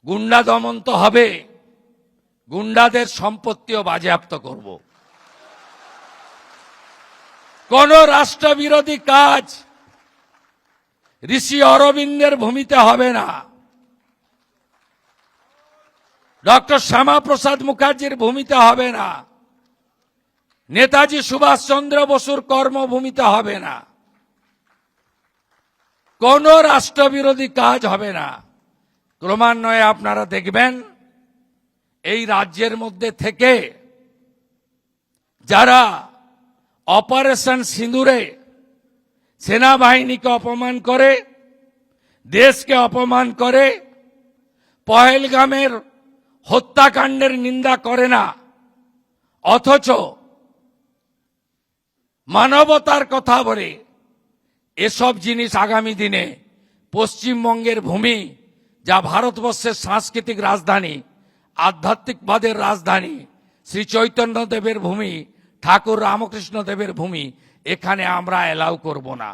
গুন্ডা দমন তো হবে, গুন্ডাদের সম্পত্তিও বাজেয়াপ্ত করব। কোন রাষ্ট্রবিরোধী কাজ ঋষি অরবিন্দের ভূমিতে হবে না, ডক্টর শ্যামাপ্রসাদ মুখার্জির ভূমিতে হবে না, নেতাজি সুভাষচন্দ্র বসুর কর্মভূমিতে হবে না, কোন রাষ্ট্রবিরোধী কাজ হবে না। ক্রমান্বয়ে আপনারা দেখবেন এই রাজ্যের মধ্যে থেকে যারা অপারেশন সিঁদুরে সেনাবাহিনীকে অপমান করে, দেশকে অপমান করে, পহেলগামের হত্যাকাণ্ডের নিন্দা করে না, অথচ মানবতার কথা বলে, এসব জিনিস আগামী দিনে পশ্চিমবঙ্গের ভূমি, যা ভারতবর্ষের সাংস্কৃতিক রাজধানী, আধ্যাত্মিকবাদের রাজধানী, শ্রী চৈতন্য দেবের ভূমি, ঠাকুর রামকৃষ্ণ দেবের ভূমি, এখানে আমরা এলাও করব না।